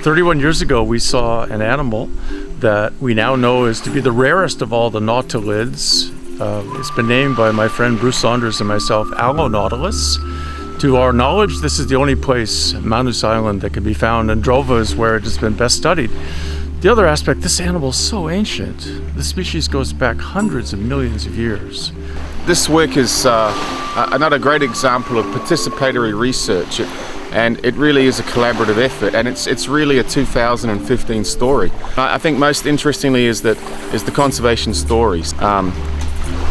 31 years ago, we saw an animal that we now know is to be the rarest of all the nautilids. It's been named by my friend Bruce Saunders and myself, Allo Nautilus. To our knowledge, this is the only place, Manus Island, that can be found, and Drova is where it has been best studied. The other aspect, this animal is so ancient. The species goes back hundreds of millions of years. This work is another great example of participatory research, and it really is a collaborative effort, and it's really a 2015 story. I think most interestingly is the conservation stories.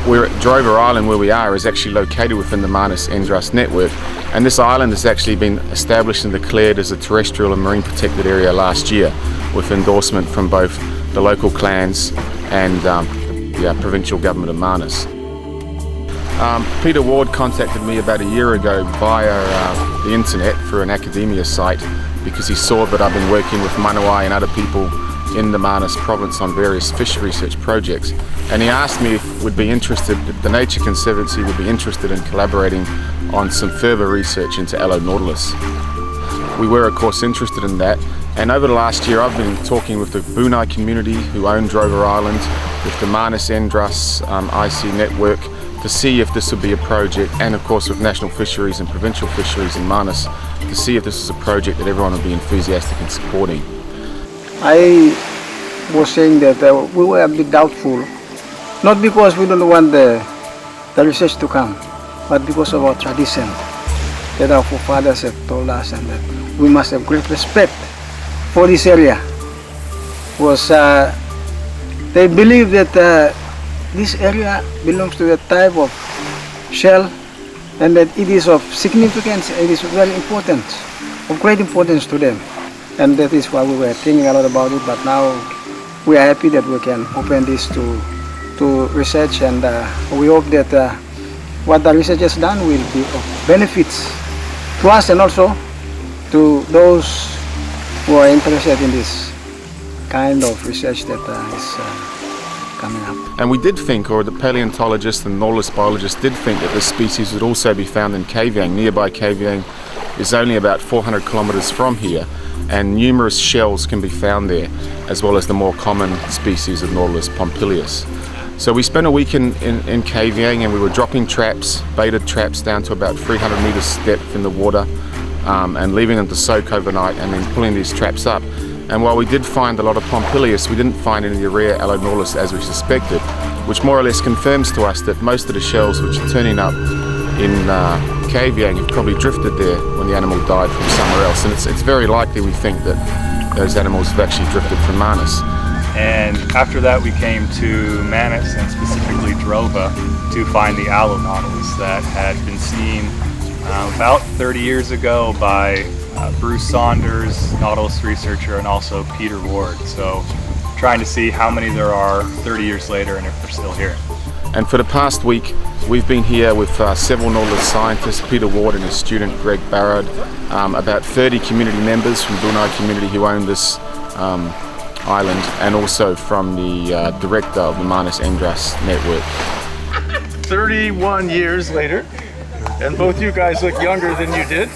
We're at Drova Island, where we are, is actually located within the Manus Province network, and this island has actually been established and declared as a terrestrial and marine protected area last year, with endorsement from both the local clans and the provincial government of Manus. Peter Ward contacted me about a year ago via the internet for an academia site, because he saw that I've been working with Manawa and other people in the Manus Province on various fish research projects, and he asked me if the Nature Conservancy would be interested in collaborating on some further research into Allo Nautilus. We were of course interested in that, and over the last year I've been talking with the Bunai community who own Drova Island, with the Manus Province IC network, to see if this would be a project, and of course with National Fisheries and Provincial Fisheries in Manus, to see if this is a project that everyone would be enthusiastic in supporting. I was saying that we were a bit doubtful, not because we don't want the research to come, but because of our tradition that our forefathers have told us, and that we must have great respect for this area. Was they believe that this area belongs to a type of shell, and that it is of significance, it is very important, of great importance to them. And that is why we were thinking a lot about it, but now we are happy that we can open this to research, and we hope that what the research has done will be of benefits to us and also to those who are interested in this kind of research that is coming up. And we did think, or the paleontologists and nautilus biologists did think, that this species would also be found in Kavieng. Nearby Kavieng is only about 400 kilometers from here, and numerous shells can be found there, as well as the more common species of Nautilus pompilius. So we spent a week in Kavieng, and we were dropping traps, baited traps, down to about 300 meters depth in the water, and leaving them to soak overnight, and then pulling these traps up. And while we did find a lot of pompilius, we didn't find any of the rare Allo Nautilus as we suspected, which more or less confirms to us that most of the shells which are turning up in Kavieng have probably drifted there when the animal died from somewhere else, and it's very likely, we think, that those animals have actually drifted from Manus. And after that we came to Manus, and specifically Drova, to find the Allo Nautilus that had been seen about 30 years ago by Bruce Saunders, Nautilus researcher, and also Peter Ward. So trying to see how many there are 30 years later and if they're still here. And for the past week, we've been here with several Nautilus scientists, Peter Ward and his student Greg Barrod, about 30 community members from Bunai community who own this island, and also from the director of the Manus Province network. 31 years later, and both you guys look younger than you did.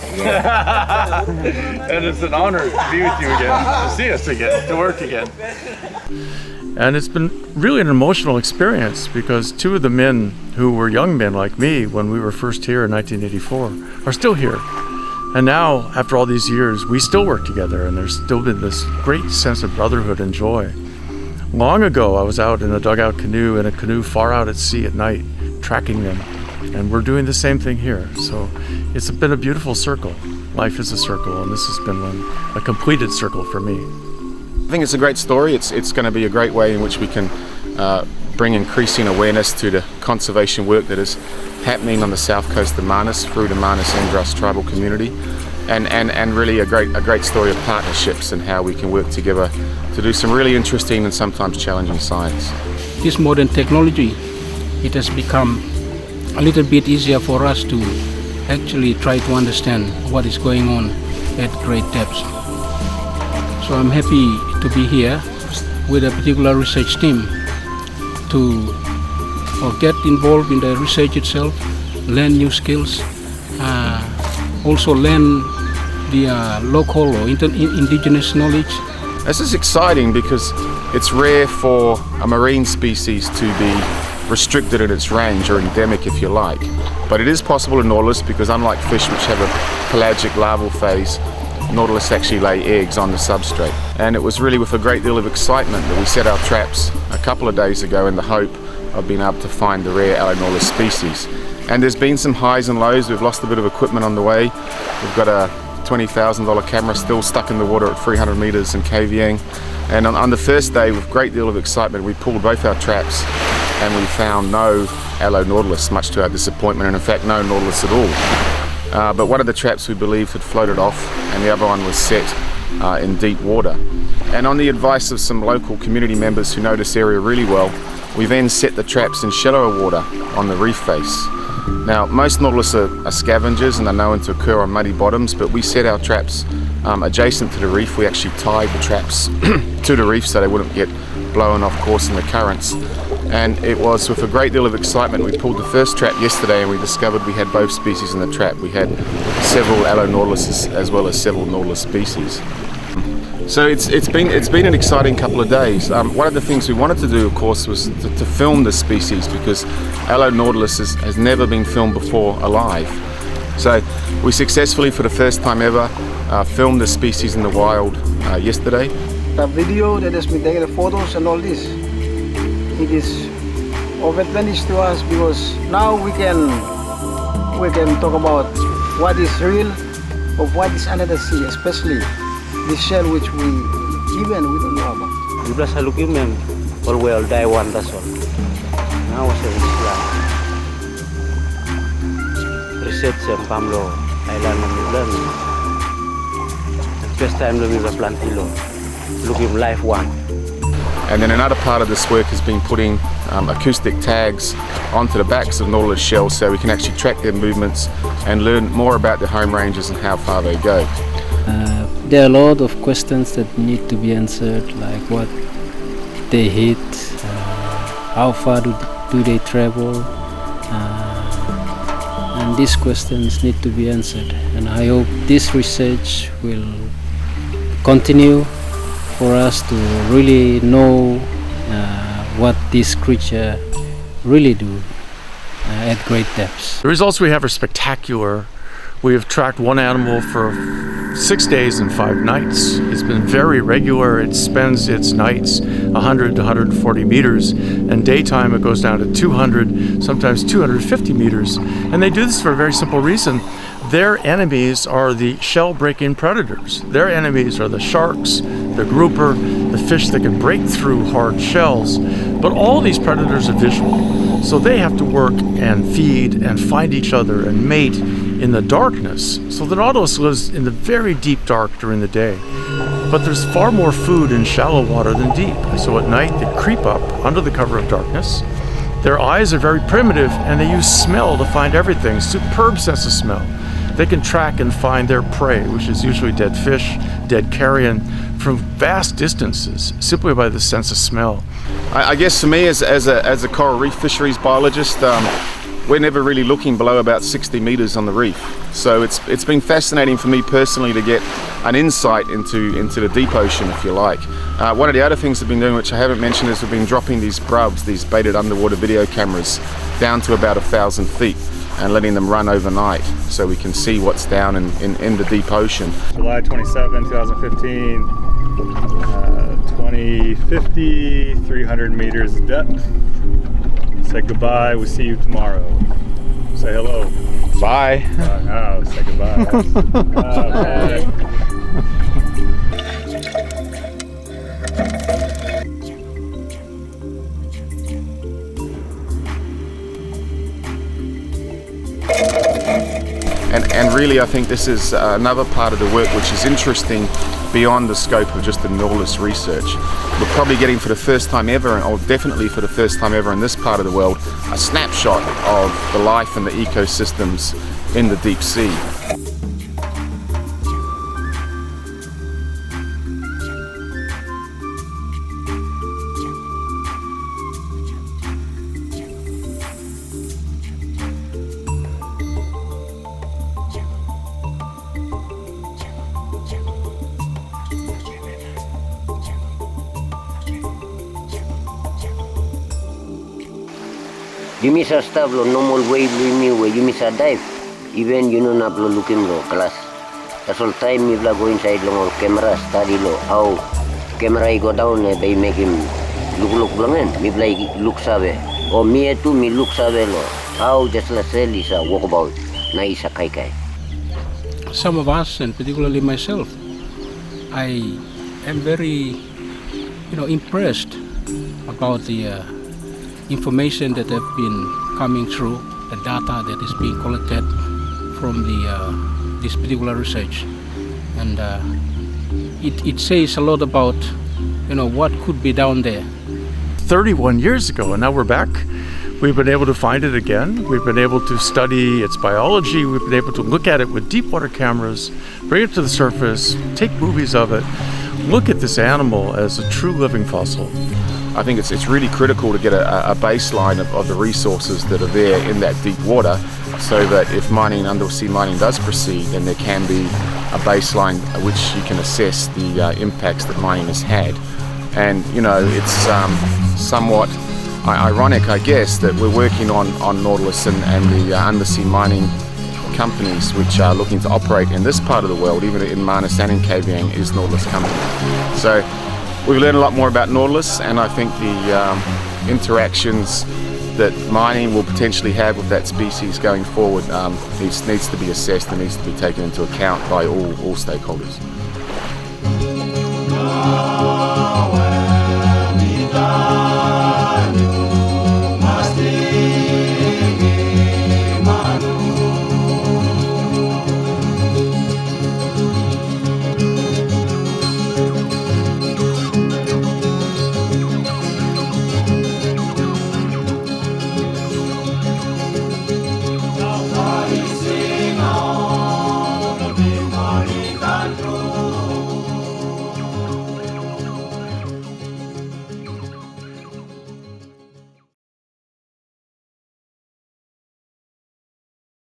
And it's an honor to be with you again, to see us again, to work again. And it's been really an emotional experience, because two of the men who were young men like me when we were first here in 1984 are still here. And now, after all these years, we still work together, and there's still been this great sense of brotherhood and joy. Long ago, I was out in a dugout canoe, in a canoe far out at sea at night, tracking them. And we're doing the same thing here. So it's been a beautiful circle. Life is a circle, and this has been a completed circle for me. I think it's a great story. It's going to be a great way in which we can bring increasing awareness to the conservation work that is happening on the south coast of Manus through the Manus Province tribal community, and really a great story of partnerships and how we can work together to do some really interesting and sometimes challenging science. This modern technology, it has become a little bit easier for us to actually try to understand what is going on at great depths. So I'm happy to be here with a particular research team to get involved in the research itself, learn new skills, also learn the local or indigenous knowledge. This is exciting because it's rare for a marine species to be restricted in its range, or endemic if you like. But it is possible in Nautilus because, unlike fish which have a pelagic larval phase, Nautilus actually lay eggs on the substrate. And it was really with a great deal of excitement that we set our traps a couple of days ago in the hope of being able to find the rare Allo Nautilus species. And there's been some highs and lows. We've lost a bit of equipment on the way. We've got a $20,000 camera still stuck in the water at 300 meters and KVing. And on the first day, with a great deal of excitement, we pulled both our traps and we found no Allo Nautilus, much to our disappointment, and in fact no Nautilus at all. But one of the traps we believed had floated off, and the other one was set in deep water. And on the advice of some local community members who know this area really well, we then set the traps in shallower water on the reef face. Now, most Nautilus are scavengers and are known to occur on muddy bottoms, but we set our traps adjacent to the reef. We actually tied the traps to the reef so they wouldn't get blown off course in the currents. And it was with a great deal of excitement we pulled the first trap yesterday, and we discovered we had both species in the trap. We had several Allo Nautiluses as well as several Nautilus species. So it's been an exciting couple of days. One of the things we wanted to do, of course, was to film this species, because Allo Nautilus has never been filmed before alive. So we successfully, for the first time ever, filmed the species in the wild yesterday. The video that has been taken, the photos and all this, it is of advantage to us, because now we can talk about what is real of what is under the sea, especially the shell which we don't know about. Jublah salukim yang all well die one that's all. Now sa Islam. Research sa Pamlo Island ng Ulan. First time we were plantilo. Looking live one. And then another part of this work has been putting acoustic tags onto the backs of Nautilus shells so we can actually track their movements and learn more about their home ranges and how far they go. There are a lot of questions that need to be answered, like what they hit, how far do they travel, and these questions need to be answered. And I hope this research will continue for us to really know what this creature really do at great depths. The results we have are spectacular. We have tracked one animal for 6 days and 5 nights. It's been very regular. It spends its nights 100 to 140 meters, and daytime it goes down to 200, sometimes 250 meters. And they do this for a very simple reason. Their enemies are the shell-breaking predators. Their enemies are the sharks, the grouper, the fish that can break through hard shells. But all these predators are visual, so they have to work and feed and find each other and mate in the darkness. So the Nautilus lives in the very deep dark during the day. But there's far more food in shallow water than deep. So at night they creep up under the cover of darkness. Their eyes are very primitive, and they use smell to find everything. Superb sense of smell. They can track and find their prey, which is usually dead fish, dead carrion, from vast distances, simply by the sense of smell. I guess for me, as a coral reef fisheries biologist, we're never really looking below about 60 meters on the reef. So it's been fascinating for me personally to get an insight into the deep ocean, if you like. One of the other things we've been doing, which I haven't mentioned, is we've been dropping these brubs, these baited underwater video cameras, down to about 1,000 feet and letting them run overnight so we can see what's down in the deep ocean. July 27, 2015, 2050, 300 meters depth. Say goodbye, we'll see you tomorrow. Say hello. Bye. Oh, say goodbye. Bye. And really, I think this is another part of the work which is interesting beyond the scope of just the Nautilus research. We're probably getting, for the first time ever, or definitely for the first time ever in this part of the world, a snapshot of the life and the ecosystems in the deep sea. You miss a stuff lo normal way me where you miss a dive. Even you know na lo looking lo class. That's all time me go inside lo camera study lo how camera I go down they make him look blangen. Me look sabe. Or me too me look sabe lo how just la sell is a walkabout na isa kai. Some of us, and particularly myself, I am very, impressed about the information that have been coming through, the data that is being collected from this particular research, and it says a lot about, what could be down there. 31 years ago, and now we're back. We've been able to find it again. We've been able to study its biology. We've been able to look at it with deep water cameras, bring it to the surface, take movies of it, look at this animal as a true living fossil. I think it's really critical to get a baseline of the resources that are there in that deep water, so that if undersea mining does proceed, then there can be a baseline at which you can assess the impacts that mining has had. And it's somewhat ironic, I guess, that we're working on Nautilus and the undersea mining companies which are looking to operate in this part of the world, even in Manus and in KVN, is Nautilus company. So we've learned a lot more about Nautilus, and I think the interactions that mining will potentially have with that species going forward needs to be assessed and needs to be taken into account by all stakeholders.